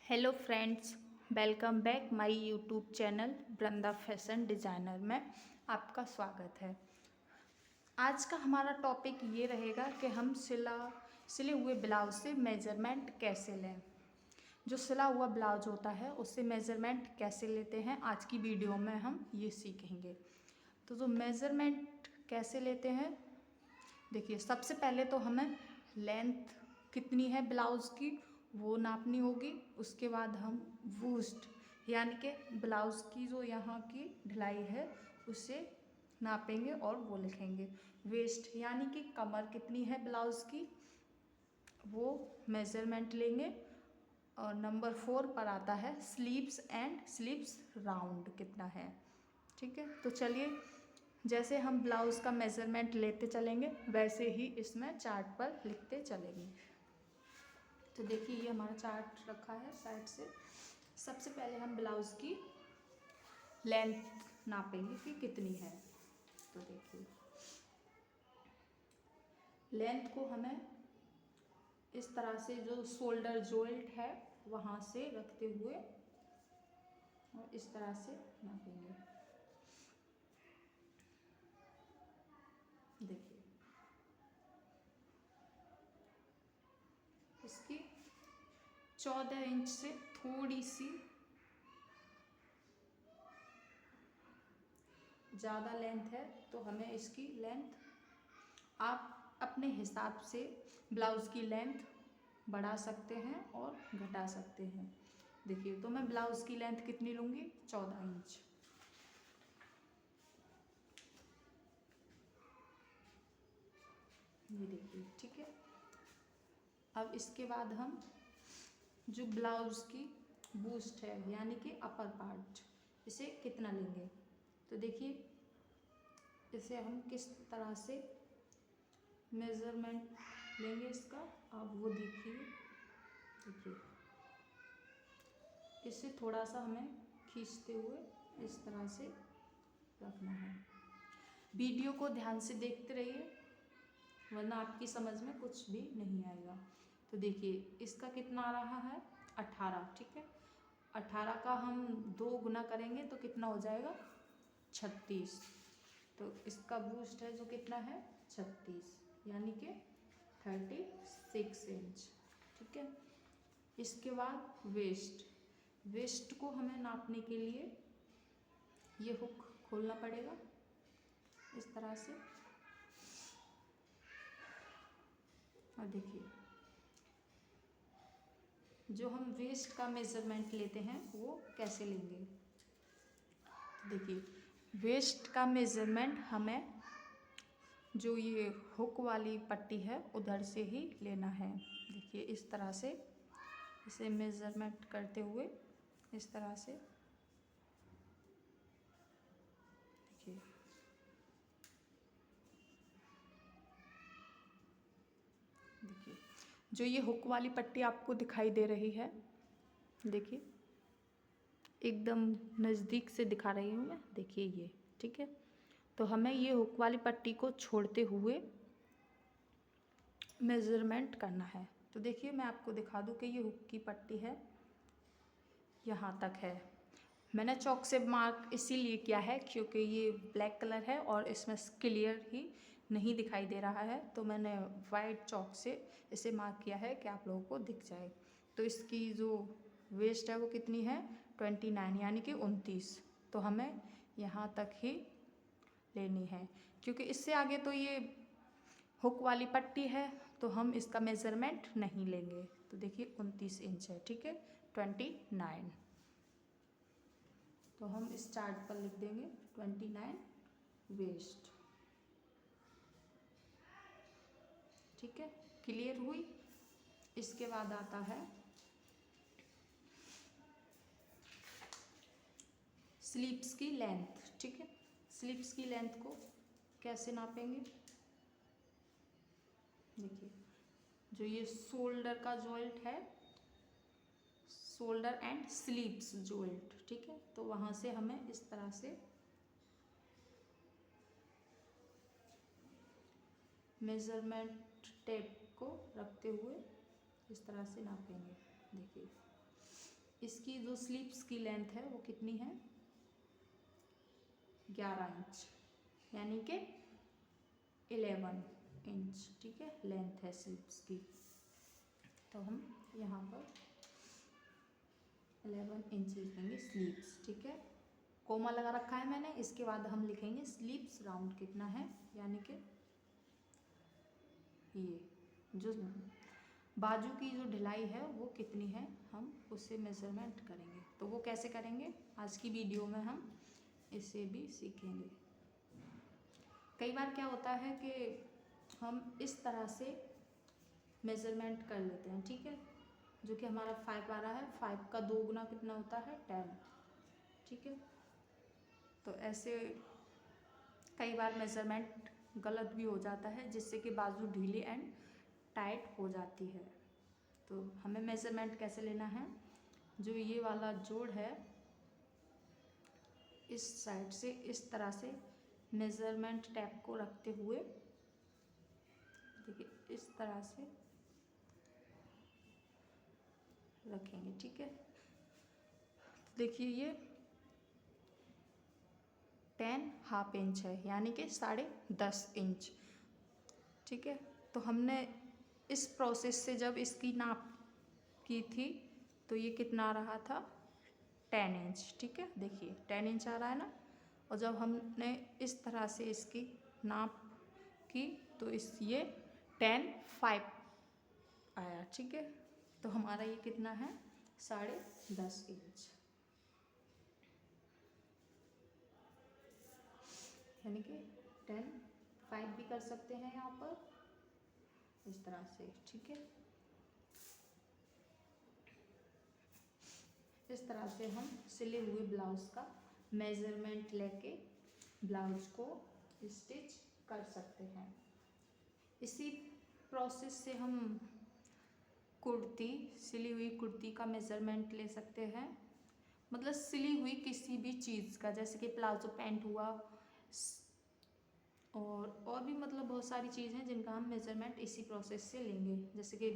Hello friends, welcome back my YouTube channel Vrinda fashion designer में आपका स्वागत है। आज का हमारा टॉपिक ये रहेगा कि हम सिले हुए ब्लाउज से मेज़रमेंट कैसे लें। जो सिला हुआ ब्लाउज होता है उससे मेज़रमेंट कैसे लेते हैं, आज की वीडियो में हम ये सीखेंगे। तो जो मेज़रमेंट कैसे लेते हैं, देखिए सबसे पहले तो हमें लेंथ कितनी है ब्लाउज़ की वो नापनी होगी। उसके बाद हम वूस्ट यानी कि ब्लाउज़ की जो यहाँ की ढलाई है उसे नापेंगे और वो लिखेंगे। वेस्ट यानी कि कमर कितनी है ब्लाउज़ की वो मेज़रमेंट लेंगे। और नंबर 4 पर आता है स्लीव्स एंड स्लीव्स राउंड कितना है। ठीक है, तो चलिए जैसे हम ब्लाउज़ का मेज़रमेंट लेते चलेंगे वैसे ही इसमें चार्ट पर लिखते चलेंगे। तो देखिए ये हमारा चार्ट रखा है साइड से। सबसे पहले हम ब्लाउज़ की लेंथ नापेंगे कि कितनी है। तो देखिए लेंथ को हमें इस तरह से जो शोल्डर जॉइंट है वहाँ से रखते हुए और इस तरह से नापेंगे। देखिए इसकी 14 इंच से थोड़ी सी ज़्यादा लेंथ है, तो हमें इसकी लेंथ आप अपने हिसाब से ब्लाउज़ की लेंथ बढ़ा सकते हैं और घटा सकते हैं। देखिए तो मैं ब्लाउज़ की लेंथ कितनी लूँगी, 14 इंच। ये देखिए ठीक है। अब इसके बाद हम जो ब्लाउज़ की बूस्ट है यानी कि अपर पार्ट, इसे कितना लेंगे। तो देखिए इसे हम किस तरह से मेज़रमेंट लेंगे इसका, आप वो देखिए। इससे थोड़ा सा हमें खींचते हुए इस तरह से रखना है। वीडियो को ध्यान से देखते रहिए वरना आपकी समझ में कुछ भी नहीं आएगा। तो देखिए इसका कितना आ रहा है, 18। ठीक है, 18 का हम 2 गुना करेंगे तो कितना हो जाएगा, 36। तो इसका बूस्ट है जो कितना है, 36 यानी कि 36 इंच। ठीक है, इसके बाद वेस्ट को हमें नापने के लिए ये हुक खोलना पड़ेगा इस तरह से। और देखिए जो हम वेस्ट का मेज़रमेंट लेते हैं वो कैसे लेंगे। तो देखिए वेस्ट का मेज़रमेंट हमें जो ये हुक वाली पट्टी है उधर से ही लेना है। देखिए इस तरह से इसे मेज़रमेंट करते हुए इस तरह से देखिए। देखिए जो ये हुक वाली पट्टी आपको दिखाई दे रही है, देखिए एकदम नज़दीक से दिखा रही हूँ मैं, देखिए ये। ठीक है, तो हमें ये हुक वाली पट्टी को छोड़ते हुए मेज़रमेंट करना है। तो देखिए मैं आपको दिखा दूँ कि ये हुक की पट्टी है, यहाँ तक है। मैंने चॉक से मार्क इसीलिए किया है क्योंकि ये ब्लैक कलर है और इसमें क्लियर ही नहीं दिखाई दे रहा है, तो मैंने वाइट चॉक से इसे मार्क किया है कि आप लोगों को दिख जाए। तो इसकी जो वेस्ट है वो कितनी है, 29 यानी कि 29। तो हमें यहाँ तक ही लेनी है क्योंकि इससे आगे तो ये हुक वाली पट्टी है, तो हम इसका मेज़रमेंट नहीं लेंगे। तो देखिए 29 इंच है। ठीक है, 29। तो हम इस चार्ट पर लिख देंगे 29 वेस्ट। ठीक है, क्लियर हुई। इसके बाद आता है स्लीव्स की लेंथ। ठीक है, स्लीव्स की लेंथ को कैसे नापेंगे। देखिए जो ये शोल्डर का जॉइंट है, शोल्डर एंड स्लीव्स जॉइंट, ठीक है, तो वहाँ से हमें इस तरह से मेज़रमेंट टेप को रखते हुए इस तरह से नापेंगे। देखिए इसकी जो स्लीव्स की लेंथ है वो कितनी है, 11 इंच, यानी कि 11 इंच, ठीक है, लेंथ है स्लीव्स की। तो हम यहाँ पर 11 इंच लिखेंगे स्लीव्स, ठीक है, कोमा लगा रखा है मैंने। इसके बाद हम लिखेंगे स्लीव्स राउंड कितना है, यानी कि ये जो बाजू की जो ढिलाई है वो कितनी है, हम उससे मेज़रमेंट करेंगे। तो वो कैसे करेंगे, आज की वीडियो में हम इसे भी सीखेंगे। कई बार क्या होता है कि हम इस तरह से मेज़रमेंट कर लेते हैं, ठीक है, जो कि हमारा 5 आ रहा है, 5 का 2 गुना कितना होता है, 10, ठीक है। तो ऐसे कई बार मेज़रमेंट गलत भी हो जाता है, जिससे कि बाजू ढीली एंड टाइट हो जाती है। तो हमें मेज़रमेंट कैसे लेना है, जो ये वाला जोड़ है इस साइड से इस तरह से मेज़रमेंट टैप को रखते हुए, देखिए इस तरह से रखेंगे, ठीक है। देखिए ये 10 हाफ इंच है, यानी कि 10.5 इंच, ठीक है। तो हमने इस प्रोसेस से जब इसकी नाप की थी तो ये कितना आ रहा था, 10 इंच, ठीक है, देखिए 10 इंच आ रहा है ना। और जब हमने इस तरह से इसकी नाप की तो ये 10.5 आया, ठीक है। तो हमारा ये कितना है, 10.5 इंच, यानी कि 10.5 भी कर सकते हैं यहाँ पर इस तरह से, ठीक है। इस तरह से हम सिले हुए ब्लाउज़ का मेज़रमेंट लेके ब्लाउज को स्टिच कर सकते हैं। इसी प्रोसेस से हम कुर्ती, सिली हुई कुर्ती का मेज़रमेंट ले सकते हैं, मतलब सिली हुई किसी भी चीज़ का, जैसे कि प्लाजो पैंट हुआ और भी मतलब बहुत सारी चीज़ हैं जिनका हम मेज़रमेंट इसी प्रोसेस से लेंगे। जैसे कि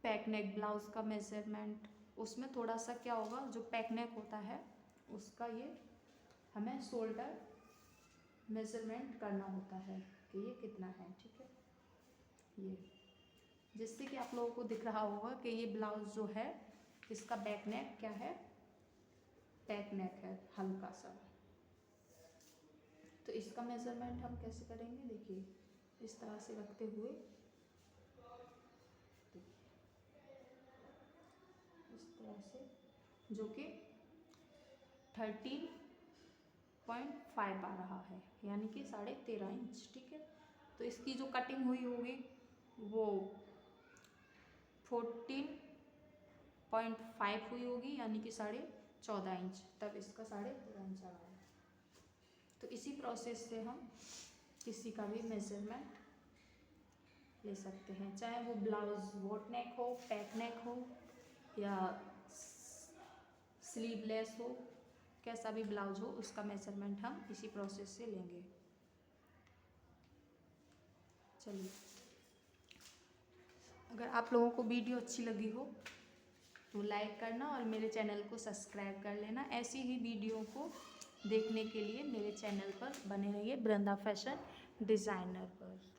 पैक नेक ब्लाउज़ का मेज़रमेंट, उसमें थोड़ा सा क्या होगा, जो पैक नेक होता है उसका ये हमें शोल्डर मेज़रमेंट करना होता है कि ये कितना है, ठीक है, ये जिससे कि आप लोगों को दिख रहा होगा कि ये ब्लाउज़ जो है इसका बैक नेक क्या है, पैक नेक है हल्का सा। तो इसका मेज़रमेंट हम कैसे करेंगे, देखिए इस तरह से रखते हुए, इस तरह से, जो कि 13.5 आ रहा है, यानी कि 13.5 इंच, ठीक है। तो इसकी जो कटिंग हुई होगी वो 14.5 हुई होगी, यानी कि 14.5 इंच, तब इसका 13.5 इंच आ रहा है। तो इसी प्रोसेस से हम किसी का भी मेज़रमेंट ले सकते हैं, चाहे वो ब्लाउज़ बोट नेक हो, पैक नेक हो या स्लीवलेस हो, कैसा भी ब्लाउज हो उसका मेज़रमेंट हम इसी प्रोसेस से लेंगे। चलिए, अगर आप लोगों को वीडियो अच्छी लगी हो तो लाइक करना और मेरे चैनल को सब्सक्राइब कर लेना। ऐसी ही वीडियो को देखने के लिए मेरे चैनल पर बने रहिए, वृंदा फैशन डिज़ाइनर पर।